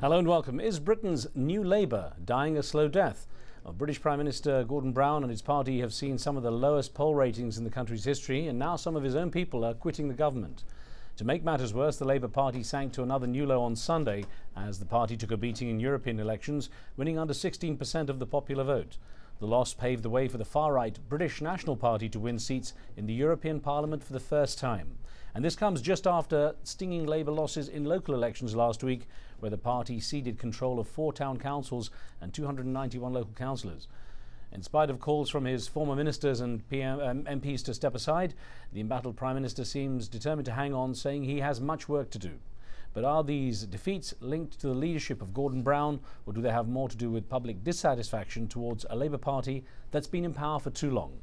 Hello and welcome. Is Britain's New Labour dying a slow death? British Prime Minister Gordan Brown and his party have seen some of the lowest poll ratings in the country's history, and now some of his own people are quitting the government. To make matters worse, the Labour Party sank to another new low on Sunday as the party took a beating in European elections, winning under 16% of the popular vote. The loss paved the way for the far-right British National Party to win seats in the European Parliament for the first time. And this comes just after stinging Labour losses in local elections last week, where the party ceded control of 4 town councils and 291 local councillors. In spite of calls from his former ministers and MPs to step aside, the embattled Prime Minister seems determined to hang on, saying he has much work to do. But are these defeats linked to the leadership of Gordan Brown, or do they have more to do with public dissatisfaction towards a Labour Party that's been in power for too long?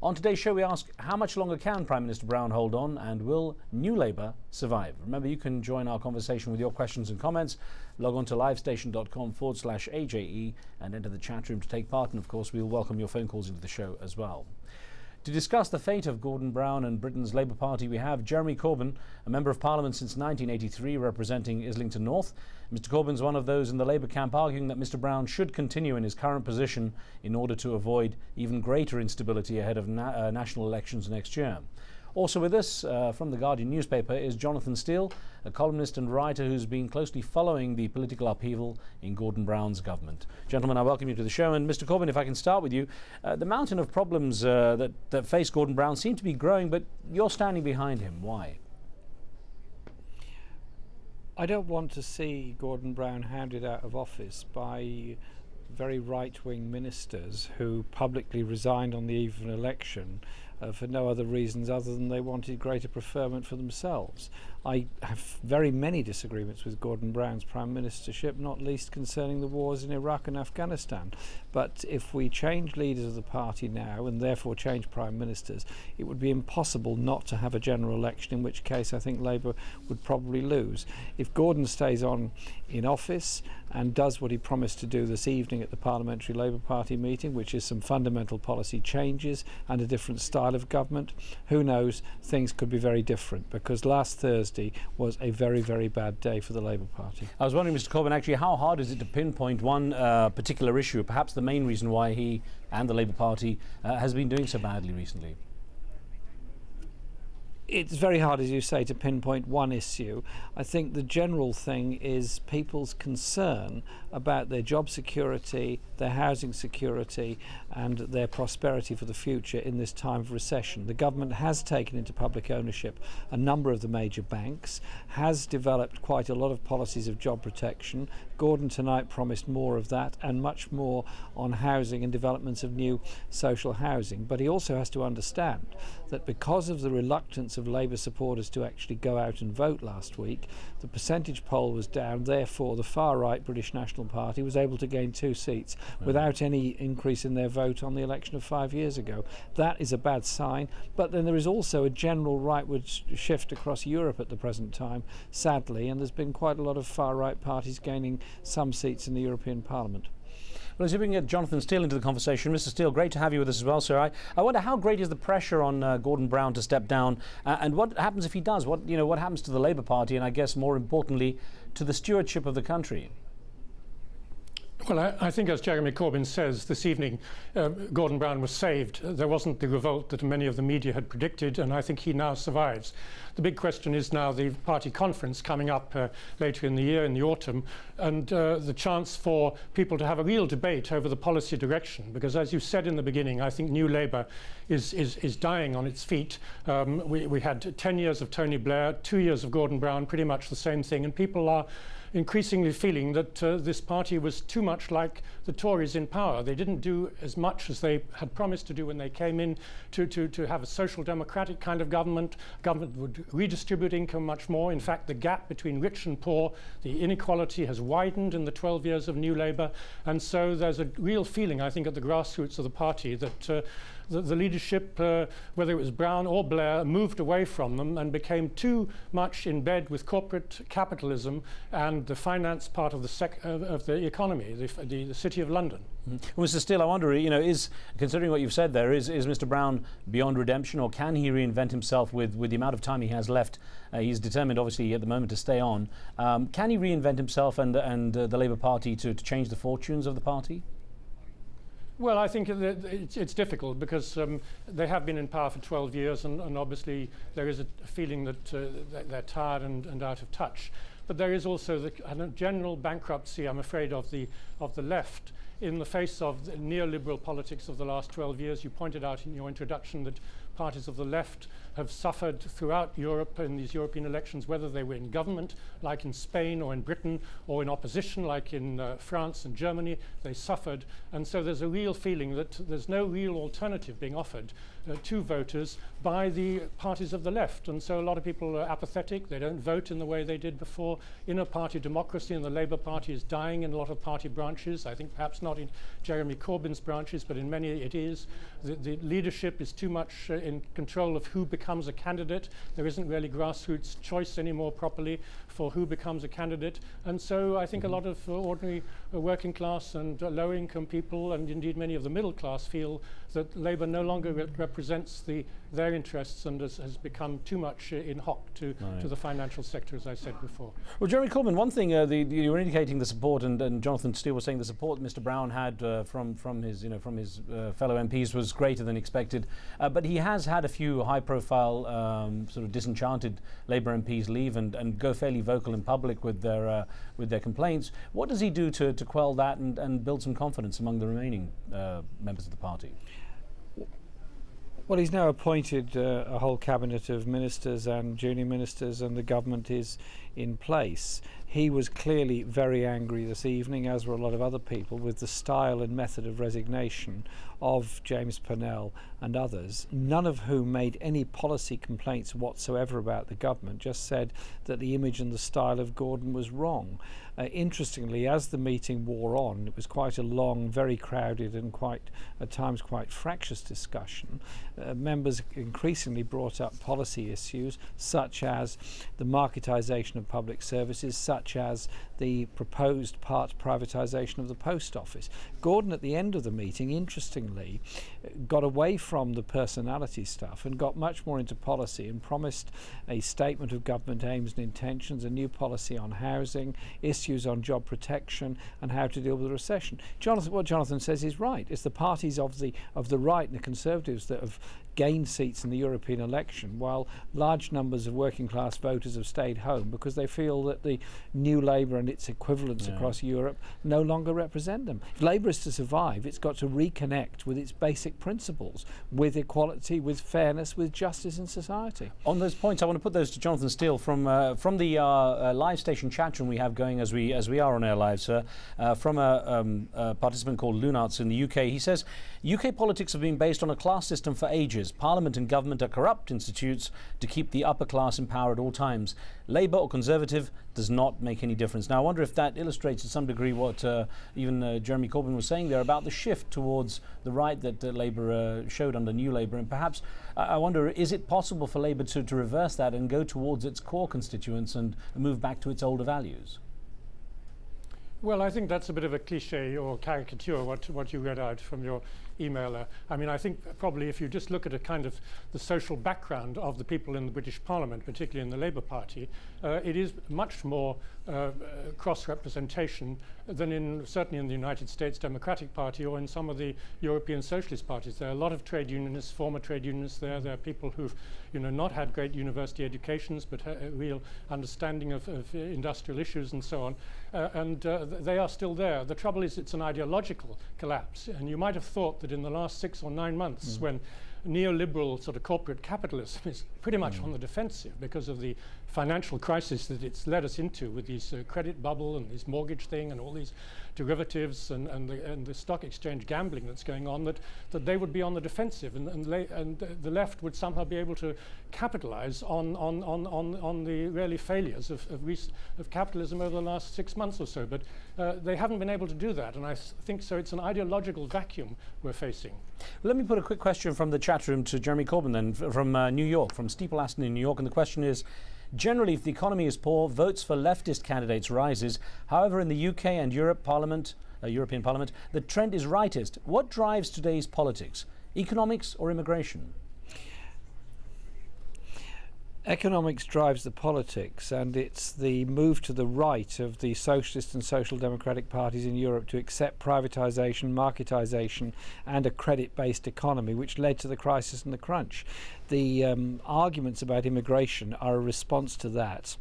On today's show, we ask, how much longer can Prime Minister Brown hold on, and will New Labour survive? Remember, you can join our conversation with your questions and comments. Log on to livestation.com/AJE and enter the chat room to take part. And of course, we'll welcome your phone calls into the show as well. To discuss the fate of Gordan Brown and Britain's Labour Party, we have Jeremy Corbyn, a Member of Parliament since 1983, representing Islington North. Mr Corbyn's one of those in the Labour camp arguing that Mr Brown should continue in his current position in order to avoid even greater instability ahead of national elections next year. Also with us from the Guardian newspaper is Jonathan Steele, a columnist and writer who's been closely following the political upheaval in Gordan Brown's government. Gentlemen, I welcome you to the show. And Mr Corbyn, if I can start with you, the mountain of problems that face Gordan Brown seem to be growing, but you're standing behind him. Why? I don't want to see Gordan Brown hounded out of office by very right-wing ministers who publicly resigned on the eve of an election for no other reasons other than they wanted greater preferment for themselves. I have very many disagreements with Gordan Brown's prime ministership, not least concerning the wars in Iraq and Afghanistan. But if we change leaders of the party now and therefore change prime ministers, it would be impossible not to have a general election, in which case I think Labour would probably lose. If Gordan stays on in office and does what he promised to do this evening at the Parliamentary Labour Party meeting, which is some fundamental policy changes and a different style of government, who knows, things could be very different, because last Thursday was a very, very bad day for the Labour Party. I was wondering, Mr Corbyn, actually, how hard is it to pinpoint one particular issue, perhaps the main reason why he and the Labour Party has been doing so badly recently? It's very hard, as you say, to pinpoint one issue. I think the general thing is people's concern about their job security, their housing security and their prosperity for the future in this time of recession. The government has taken into public ownership a number of the major banks, has developed quite a lot of policies of job protection. Gordan tonight promised more of that and much more on housing and developments of new social housing. But he also has to understand that because of the reluctance of Labour supporters to actually go out and vote last week, the percentage poll was down, therefore the far-right British National Party was able to gain 2 seats without any increase in their vote on the election of 5 years ago. That is a bad sign, but then there is also a general rightward shift across Europe at the present time, sadly, and there's been quite a lot of far-right parties gaining some seats in the European Parliament. Well, as we can get Jonathan Steele into the conversation. Mr Steele, great to have you with us as well, sir. I wonder how great is the pressure on Gordan Brown to step down, and what happens if he does? What happens to the Labour Party, and I guess more importantly to the stewardship of the country? Well, I think, as Jeremy Corbyn says, this evening Gordan Brown was saved. There wasn't the revolt that many of the media had predicted, and I think he now survives. The big question is now the party conference coming up later in the year, in the autumn, and the chance for people to have a real debate over the policy direction. Because, as you said in the beginning, I think New Labour is dying on its feet. We had 10 years of Tony Blair, 2 years of Gordan Brown, pretty much the same thing, and people are increasingly feeling that this party was too much like the Tories in power. They didn't do as much as they had promised to do when they came in to have a social democratic kind of government. Government would redistribute income much more. In fact, the gap between rich and poor, the inequality has widened in the 12 years of New Labour. And so there's a real feeling, I think, at the grassroots of the party that the leadership, whether it was Brown or Blair, moved away from them and became too much in bed with corporate capitalism and the finance part of the economy, the City of London. Well, Mr. Steele, I wonder, considering what you've said there, is Mr. Brown beyond redemption, or can he reinvent himself with the amount of time he has left? He's determined, obviously, at the moment to stay on. Can he reinvent himself and the Labour Party to change the fortunes of the party? Well, I think it's difficult because they have been in power for 12 years and obviously there is a feeling that they're tired and out of touch. But there is also the general bankruptcy, I'm afraid, of the left in the face of the neoliberal politics of the last 12 years. You pointed out in your introduction that parties of the left have suffered throughout Europe in these European elections, whether they were in government, like in Spain or in Britain, or in opposition, like in France and Germany. They suffered. And so there's a real feeling that there's no real alternative being offered to voters by the parties of the left. And so a lot of people are apathetic. They don't vote in the way they did before. Inner-party democracy in the Labour Party is dying in a lot of party branches. I think perhaps not in Jeremy Corbyn's branches, but in many it is. The leadership is too much in control of who becomes a candidate. There isn't really grassroots choice anymore properly for who becomes a candidate. And so I think a lot of ordinary working class and low-income people, and indeed many of the middle class, feel that Labour no longer represents their interests and has become too much in hock to the financial sector, as I said before. Well, Jeremy Corbyn, one thing you were indicating the support, and Jonathan Steele was saying the support Mr. Brown had from his fellow MPs was greater than expected, but he has had a few high-profile sort of disenchanted Labour MPs leave and go fairly vocal in public with their complaints. What does he do to quell that and build some confidence among the remaining members of the party? Well, he's now appointed a whole cabinet of ministers and junior ministers, and the government is in place. He was clearly very angry this evening, as were a lot of other people, with the style and method of resignation of James Purnell and others, none of whom made any policy complaints whatsoever about the government, just said that the image and the style of Gordon was wrong. Interestingly, as the meeting wore on, it was quite a long, very crowded and at times quite fractious discussion. Members increasingly brought up policy issues such as the marketisation of public services, such as the proposed part privatisation of the post office. Gordon, at the end of the meeting, interestingly, got away from the personality stuff and got much more into policy and promised a statement of government aims and intentions, a new policy on housing, issues on job protection and how to deal with the recession. What Jonathan says is right. It's the parties of the right and the Conservatives that have gained seats in the European election, while large numbers of working class voters have stayed home because they feel that the New Labour and its equivalents across Europe no longer represent them. If Labour is to survive, it's got to reconnect with its basic principles, with equality, with fairness, with justice in society. On those points, I want to put those to Jonathan Steele from the live station chat room we have going as we are on air live, sir. From a participant called Lunarts in the UK, he says, UK politics have been based on a class system for ages. Parliament and government are corrupt institutes to keep the upper class in power at all times. Labour or Conservative does not make any difference. Now, I wonder if that illustrates to some degree what even Jeremy Corbyn was saying there about the shift towards the right that Labour showed under New Labour. And perhaps, I wonder, is it possible for Labour to reverse that and go towards its core constituents and move back to its older values? Well, I think that's a bit of a cliche or caricature, what you read out from your emailer. I mean, I think probably if you just look at a kind of the social background of the people in the British Parliament, particularly in the Labour Party, it is much more cross-representation than certainly in the United States Democratic Party or in some of the European socialist parties. There are a lot of trade unionists, former trade unionists there. There are people who've, not had great university educations, but a real understanding of industrial issues and so on. And they are still there. The trouble is it's an ideological collapse. And you might have thought that in the last 6 or 9 months, when neoliberal sort of corporate capitalism is pretty much on the defensive because of the financial crisis that it's led us into with these credit bubble and this mortgage thing and all these derivatives and the stock exchange gambling that's going on, that they would be on the defensive, and the left would somehow be able to capitalize on the really failures of capitalism over the last 6 months or so. But they haven't been able to do that, and I think so it's an ideological vacuum we're facing. Let me put a quick question from the chat room to Jeremy Corbyn then, from New York, from Steeple Aston in New York, and the question is, generally, if the economy is poor, votes for leftist candidates rises. However, in the UK and European Parliament, the trend is rightist. What drives today's politics? Economics or immigration? Economics drives the politics, and it's the move to the right of the socialist and social democratic parties in Europe to accept privatisation, marketisation and a credit-based economy, which led to the crisis and the crunch. The arguments about immigration are a response to that.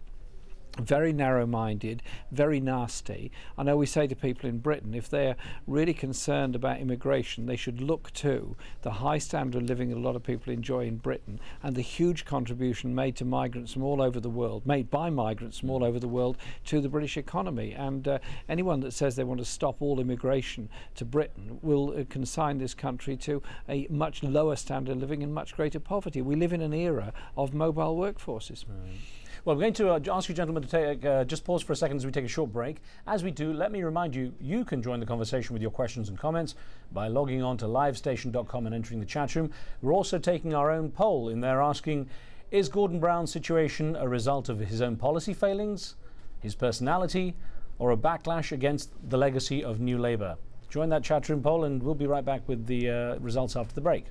Very narrow-minded, very nasty. I know we say to people in Britain, if they're really concerned about immigration, they should look to the high standard of living that a lot of people enjoy in Britain, and the huge contribution made to migrants from all over the world, made by migrants from all over the world to the British economy. And anyone that says they want to stop all immigration to Britain will consign this country to a much lower standard of living and much greater poverty. We live in an era of mobile workforces. Well, we're going to ask you gentlemen to take, just pause for a second as we take a short break. As we do, let me remind you, you can join the conversation with your questions and comments by logging on to livestation.com and entering the chat room. We're also taking our own poll in there asking, is Gordan Brown's situation a result of his own policy failings, his personality, or a backlash against the legacy of New Labour? Join that chat room poll and we'll be right back with the results after the break.